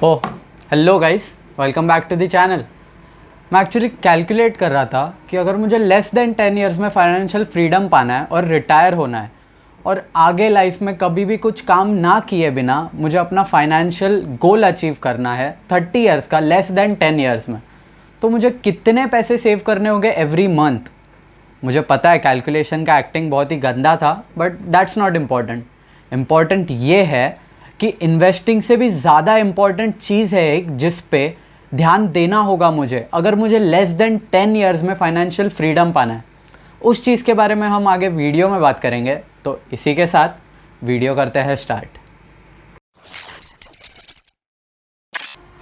Oh hello guys, welcome back to the channel. मैं actually calculate कर रहा था कि अगर मुझे लेस देन 10 इयर्स में फाइनेंशियल फ्रीडम पाना है और रिटायर होना है और आगे लाइफ में कभी भी कुछ काम ना किए बिना मुझे अपना फाइनेंशियल गोल अचीव करना है 30 इयर्स का लेस देन 10 इयर्स में, तो मुझे कितने पैसे सेव करने होंगे एवरी मंथ। मुझे पता है कैलकुलेशन का एक्टिंग बहुत ही गंदा था, but that's not important. Important ये है कि इन्वेस्टिंग से भी ज़्यादा इम्पॉर्टेंट चीज़ है एक जिस पे ध्यान देना होगा मुझे अगर मुझे लेस देन 10 इयर्स में फाइनेंशियल फ्रीडम पाना है। उस चीज़ के बारे में हम आगे वीडियो में बात करेंगे, तो इसी के साथ वीडियो करते हैं स्टार्ट।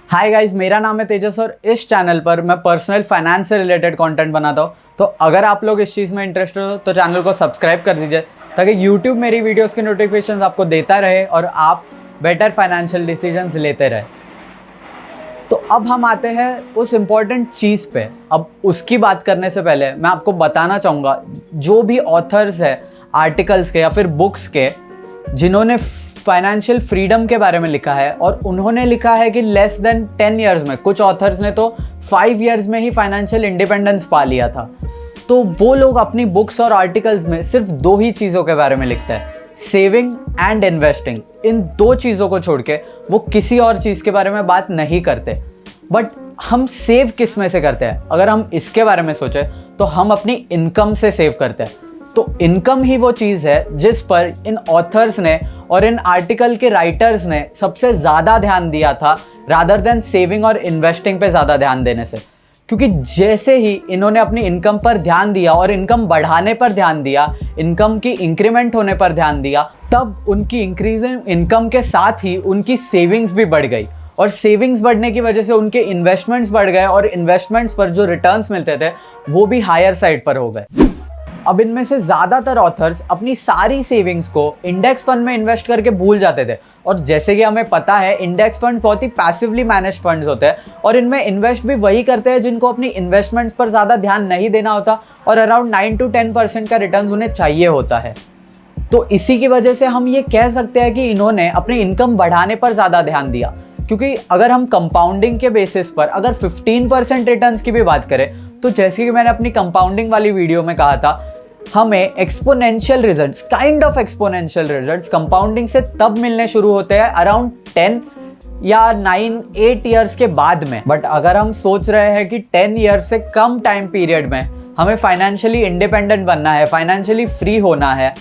हाय गाइस, मेरा नाम है तेजस और इस चैनल पर मैं पर्सनल फाइनेंस से रिलेटेड कंटेंट बनाता हूँ। तो अगर आप लोग इस चीज़ में इंटरेस्टेड हो तो चैनल को सब्सक्राइब कर दीजिए ताकि यूट्यूब मेरी वीडियोस की नोटिफिकेशंस आपको देता रहे और आप बेटर फाइनेंशियल डिसीजंस लेते रहे। तो अब हम आते हैं उस इम्पॉर्टेंट चीज़ पे। अब उसकी बात करने से पहले मैं आपको बताना चाहूँगा, जो भी ऑथर्स है आर्टिकल्स के या फिर बुक्स के जिन्होंने फाइनेंशियल फ्रीडम के बारे में लिखा है और उन्होंने लिखा है कि लेस देन 10 इयर्स में, कुछ ऑथर्स ने तो 5 इयर्स में ही फाइनेंशियल इंडिपेंडेंस पा लिया था। तो वो लोग अपनी बुक्स और आर्टिकल्स में सिर्फ दो ही चीज़ों के बारे में लिखते हैं, सेविंग एंड इन्वेस्टिंग। इन दो चीज़ों को छोड़ के वो किसी और चीज़ के बारे में बात नहीं करते। बट हम सेव किस में से करते हैं? अगर हम इसके बारे में सोचें तो हम अपनी इनकम से सेव करते हैं। तो इनकम ही वो चीज़ है जिस पर इन ऑथर्स ने और इन आर्टिकल के राइटर्स ने सबसे ज़्यादा ध्यान दिया था, रादर देन सेविंग और इन्वेस्टिंग पे ज़्यादा ध्यान देने से। क्योंकि जैसे ही इन्होंने अपनी इनकम पर ध्यान दिया और इनकम बढ़ाने पर ध्यान दिया, इनकम की इंक्रीमेंट होने पर ध्यान दिया, तब उनकी इंक्रीजिंग इनकम के साथ ही उनकी सेविंग्स भी बढ़ गई और सेविंग्स बढ़ने की वजह से उनके इन्वेस्टमेंट्स बढ़ गए और इन्वेस्टमेंट्स पर जो रिटर्न्स मिलते थे वो भी हायर साइड पर हो गए। अब इनमें से ज़्यादातर ऑथर्स अपनी सारी सेविंग्स को इंडेक्स फंड में इन्वेस्ट करके भूल जाते थे। और जैसे कि हमें पता है, इंडेक्स फंड बहुत ही पैसिवली मैनेज्ड फंड्स होते हैं और इनमें इन्वेस्ट भी वही करते हैं जिनको अपनी इन्वेस्टमेंट्स पर ज़्यादा ध्यान नहीं देना होता और अराउंड 9 to 10% का रिटर्न्स उन्हें चाहिए होता है। तो इसी की वजह से हम ये कह सकते हैं कि इन्होंने अपनी इनकम बढ़ाने पर ज़्यादा ध्यान दिया। क्योंकि अगर हम कंपाउंडिंग के बेसिस पर अगर 15% रिटर्न्स की भी बात करें, तो जैसे कि मैंने अपनी कंपाउंडिंग वाली वीडियो में कहा था, हमें exponential results, kind of exponential results compounding से तब मिलने शुरू होते हैं अराउंड 10 या 9-8 ईयर्स के बाद में। बट अगर हम सोच रहे हैं कि 10 ईयर्स से कम टाइम पीरियड में हमें फाइनेंशियली इंडिपेंडेंट बनना है, फाइनेंशियली फ्री होना है,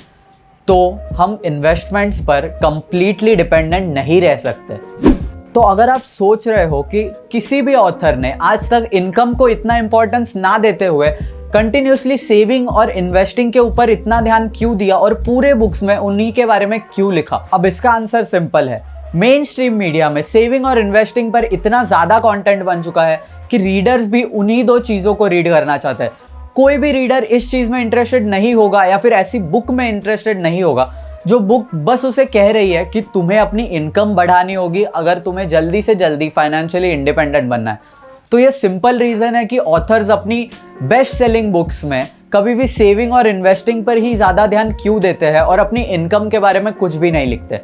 तो हम इन्वेस्टमेंट्स पर कंप्लीटली डिपेंडेंट नहीं रह सकते। तो अगर आप सोच रहे हो कि किसी भी ऑथर ने आज तक इनकम को इतना इंपॉर्टेंस ना देते हुए कंटिन्यूसली सेविंग और इन्वेस्टिंग के ऊपर इतना ध्यान क्यों दिया और पूरे बुक्स में उन्हीं के बारे में क्यों लिखा? अब इसका आंसर सिंपल है। मेन स्ट्रीम मीडिया में सेविंग और इन्वेस्टिंग पर इतना ज़्यादा कंटेंट बन चुका है कि रीडर्स भी उन्हीं दो चीज़ों को रीड करना चाहते हैं। कोई भी रीडर इस चीज़ में इंटरेस्टेड नहीं होगा या फिर ऐसी बुक में इंटरेस्टेड नहीं होगा जो बुक बस उसे कह रही है कि तुम्हें अपनी इनकम बढ़ानी होगी अगर तुम्हें जल्दी से जल्दी फाइनेंशियली इंडिपेंडेंट बनना है। तो ये सिंपल रीज़न है कि ऑथर्स अपनी बेस्ट सेलिंग बुक्स में कभी भी सेविंग और इन्वेस्टिंग पर ही ज़्यादा ध्यान क्यों देते हैं और अपनी इनकम के बारे में कुछ भी नहीं लिखते।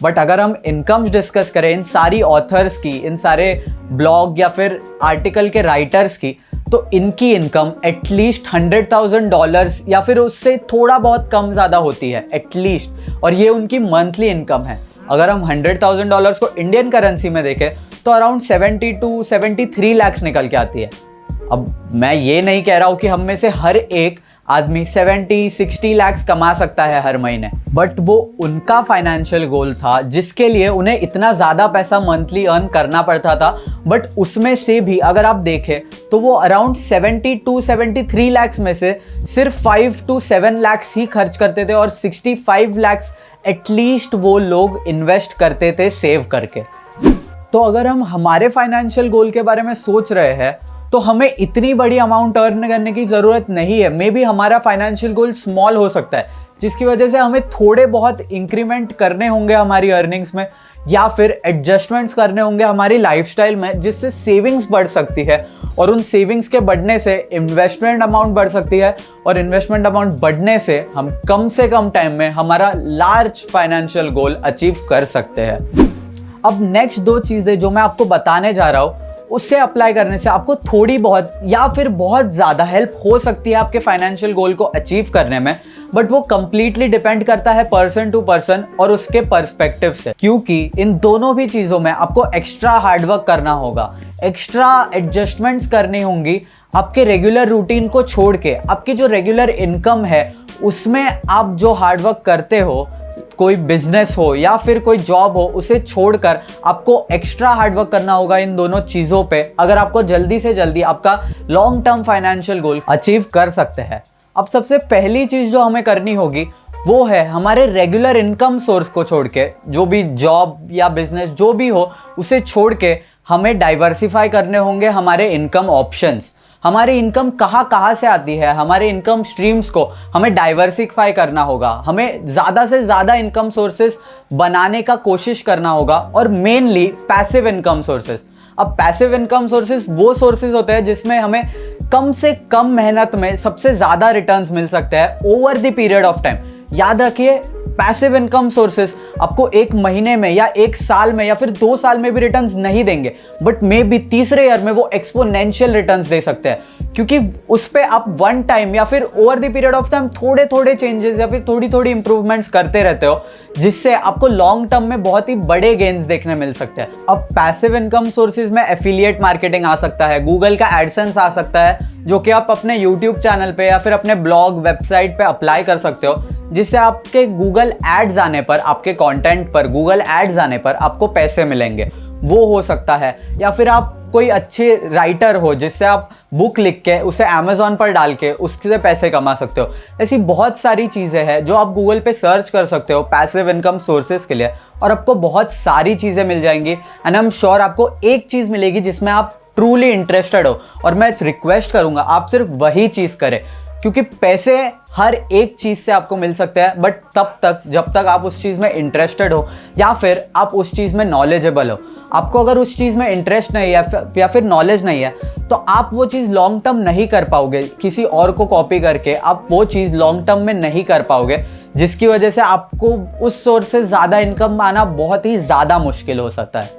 बट अगर हम इनकम्स डिस्कस करें इन सारी ऑथर्स की, इन सारे ब्लॉग या फिर आर्टिकल के राइटर्स की, तो इनकी इनकम एटलीस्ट $100,000 या फिर उससे थोड़ा बहुत कम ज़्यादा होती है एटलीस्ट, और ये उनकी मंथली इनकम है। अगर हम $100,000 को इंडियन करेंसी में देखें तो अराउंड 70 to 73 लाख निकल के आती है। अब मैं ये नहीं कह रहा हूँ कि हम में से हर एक आदमी 70-60 लाख कमा सकता है हर महीने, बट वो उनका फाइनेंशियल गोल था जिसके लिए उन्हें इतना ज़्यादा पैसा मंथली अर्न करना पड़ता था। बट उसमें से भी अगर आप देखें तो वो अराउंड 70 to 73 लाख में से सिर्फ 5 to 7 लाख ही खर्च करते थे और 65 लाख एटलीस्ट वो लोग इन्वेस्ट करते थे सेव करके। तो अगर हम हमारे फाइनेंशियल गोल के बारे में सोच रहे हैं तो हमें इतनी बड़ी अमाउंट अर्न करने की ज़रूरत नहीं है। मे बी हमारा फाइनेंशियल गोल स्मॉल हो सकता है जिसकी वजह से हमें थोड़े बहुत इंक्रीमेंट करने होंगे हमारी अर्निंग्स में या फिर एडजस्टमेंट्स करने होंगे हमारी लाइफस्टाइल में, जिससे सेविंग्स बढ़ सकती है और उन सेविंग्स के बढ़ने से इन्वेस्टमेंट अमाउंट बढ़ सकती है और इन्वेस्टमेंट अमाउंट बढ़ने से हम कम से कम टाइम में हमारा लार्ज फाइनेंशियल गोल अचीव कर सकते हैं। अब नेक्स्ट 2 चीज़ें जो मैं आपको बताने जा रहा हूँ, उससे अप्लाई करने से आपको थोड़ी बहुत या फिर बहुत ज़्यादा हेल्प हो सकती है आपके फाइनेंशियल गोल को अचीव करने में, बट वो कंप्लीटली डिपेंड करता है पर्सन टू पर्सन और उसके पर्सपेक्टिव से, क्योंकि इन दोनों भी चीज़ों में आपको एक्स्ट्रा हार्डवर्क करना होगा, एक्स्ट्रा एडजस्टमेंट्स करनी होंगी आपके रेगुलर रूटीन को छोड़ के। आपकी जो रेगुलर इनकम है उसमें आप जो हार्डवर्क करते हो, कोई बिजनेस हो या फिर कोई जॉब हो, उसे छोड़कर आपको एक्स्ट्रा हार्डवर्क करना होगा इन दोनों चीज़ों पे, अगर आपको जल्दी से जल्दी आपका long term financial goal achieve कर सकते हैं। अब सबसे पहली चीज़ जो हमें करनी होगी वो है हमारे रेगुलर इनकम सोर्स को छोड़ के, जो भी जॉब या बिजनेस जो भी हो उसे छोड़ के हमें डाइवर्सिफाई करने होंगे हमारे इनकम ऑप्शंस। हमारी इनकम कहाँ से आती है, हमारे इनकम स्ट्रीम्स को हमें डाइवर्सिफाई करना होगा, हमें ज़्यादा से ज़्यादा इनकम सोर्सेस बनाने का कोशिश करना होगा, और मेनली पैसिव इनकम सोर्सेस। अब पैसिव इनकम सोर्सेस वो सोर्सेस होते हैं जिसमें हमें कम से कम मेहनत में सबसे ज़्यादा रिटर्न्स मिल सकते हैं over the period of time. याद रखिए, पैसिव इनकम सोर्सेस आपको 1 महीने में या 1 साल में या फिर 2 साल में भी रिटर्न्स नहीं देंगे, बट मे बी तीसरे ईयर में वो एक्सपोनेंशियल रिटर्न्स दे सकते हैं, क्योंकि उस पे आप वन टाइम या फिर over the period of time थोड़े थोड़े चेंजेस या फिर थोड़ी थोड़ी इंप्रूवमेंट्स करते रहते हो, जिससे आपको लॉन्ग टर्म में बहुत ही बड़े गेन्स देखने मिल सकते हैं। अब पैसिव इनकम सोर्सेज में एफिलिएट मार्केटिंग आ सकता है, गूगल का एडसेंस आ सकता है, जो कि आप अपने यूट्यूब चैनल पे या फिर अपने ब्लॉग वेबसाइट पे अप्लाई कर सकते हो, जिससे आपके गूगल एड्स आने पर, आपके कंटेंट पर गूगल एड्स आने पर आपको पैसे मिलेंगे। वो हो सकता है, या फिर आप कोई अच्छे राइटर हो जिससे आप बुक लिख के उसे अमेज़ॉन पर डाल के उससे पैसे कमा सकते हो। ऐसी बहुत सारी चीज़ें हैं जो आप गूगल पे सर्च कर सकते हो पैसिव इनकम सोर्सेज के लिए, और आपको बहुत सारी चीज़ें मिल जाएंगी। एंड आई एम श्योर आपको एक चीज़ मिलेगी जिसमें आप ट्रूली इंटरेस्टेड हो, और मैं रिक्वेस्ट करूँगा आप सिर्फ वही चीज़ करें, क्योंकि पैसे हर एक चीज़ से आपको मिल सकते हैं, बट तब तक जब तक आप उस चीज़ में इंटरेस्टेड हो या फिर आप उस चीज़ में नॉलेजेबल हो। आपको अगर उस चीज़ में इंटरेस्ट नहीं है या फिर नॉलेज नहीं है, तो आप वो चीज़ लॉन्ग टर्म नहीं कर पाओगे। किसी और को कॉपी करके आप वो चीज़ लॉन्ग टर्म में नहीं कर पाओगे, जिसकी वजह से आपको उस सोर्स से ज़्यादा इनकम आना बहुत ही ज़्यादा मुश्किल हो सकता है।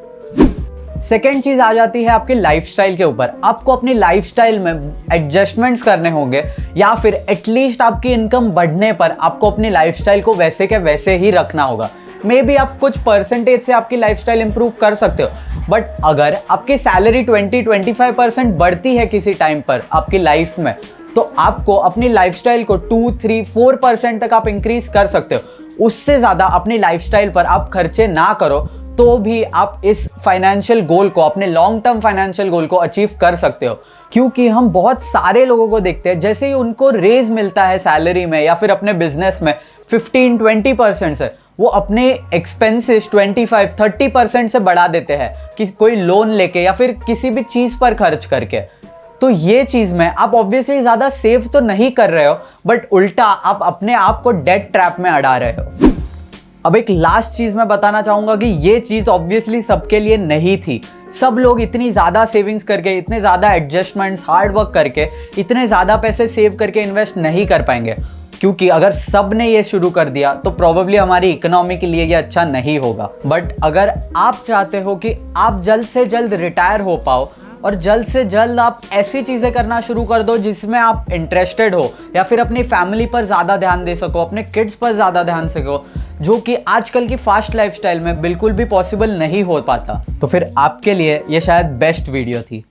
सेकेंड चीज़ आ जाती है आपके लाइफस्टाइल के ऊपर। आपको अपनी लाइफस्टाइल में एडजस्टमेंट्स करने होंगे, या फिर एटलीस्ट आपकी इनकम बढ़ने पर आपको अपनी लाइफस्टाइल को वैसे के वैसे ही रखना होगा। मे बी आप कुछ परसेंटेज से आपकी लाइफस्टाइल इंप्रूव कर सकते हो, बट अगर आपकी सैलरी 20-25% बढ़ती है किसी टाइम पर आपकी लाइफ में, तो आपको अपनी लाइफस्टाइल को 2-3-4% तक आप इंक्रीज कर सकते हो। उससे ज़्यादा अपनी लाइफस्टाइल पर आप खर्चे ना करो, तो भी आप इस फाइनेंशियल गोल को, अपने लॉन्ग टर्म फाइनेंशियल गोल को अचीव कर सकते हो। क्योंकि हम बहुत सारे लोगों को देखते हैं, जैसे ही उनको रेज मिलता है सैलरी में या फिर अपने बिजनेस में 15-20% से, वो अपने एक्सपेंसेस 25-30% से बढ़ा देते हैं, कि कोई लोन लेके या फिर किसी भी चीज़ पर खर्च करके। तो ये चीज़ में आप ऑब्वियसली ज़्यादा सेव तो नहीं कर रहे हो, बट उल्टा आप अपने आप को डेट ट्रैप में अड़ा रहे हो। अब एक लास्ट चीज़ मैं बताना चाहूँगा कि ये चीज़ ऑब्वियसली सबके लिए नहीं थी। सब लोग इतनी ज़्यादा सेविंग्स करके, इतने ज़्यादा एडजस्टमेंट्स, हार्ड वर्क करके, इतने ज़्यादा पैसे सेव करके इन्वेस्ट नहीं कर पाएंगे, क्योंकि अगर सब ने ये शुरू कर दिया तो प्रोबेबली हमारी इकोनॉमी के लिए ये अच्छा नहीं होगा। बट अगर आप चाहते हो कि आप जल्द से जल्द रिटायर हो पाओ और जल्द से जल्द आप ऐसी चीज़ें करना शुरू कर दो जिसमें आप इंटरेस्टेड हो, या फिर अपनी फैमिली पर ज़्यादा ध्यान दे सको, अपने किड्स पर ज़्यादा ध्यान सको, जो कि आजकल की फास्ट लाइफस्टाइल में बिल्कुल भी पॉसिबल नहीं हो पाता, तो फिर आपके लिए ये शायद बेस्ट वीडियो थी।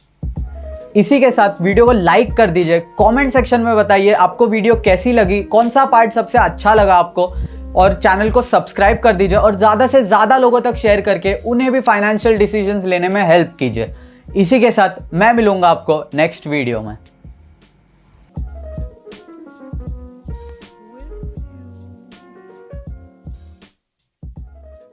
इसी के साथ वीडियो को लाइक कर दीजिए, कमेंट सेक्शन में बताइए आपको वीडियो कैसी लगी, कौन सा पार्ट सबसे अच्छा लगा आपको, और चैनल को सब्सक्राइब कर दीजिए और ज़्यादा से ज़्यादा लोगों तक शेयर करके उन्हें भी फाइनेंशियल डिसीजंस लेने में हेल्प कीजिए। इसी के साथ मैं मिलूंगा आपको नेक्स्ट वीडियो में।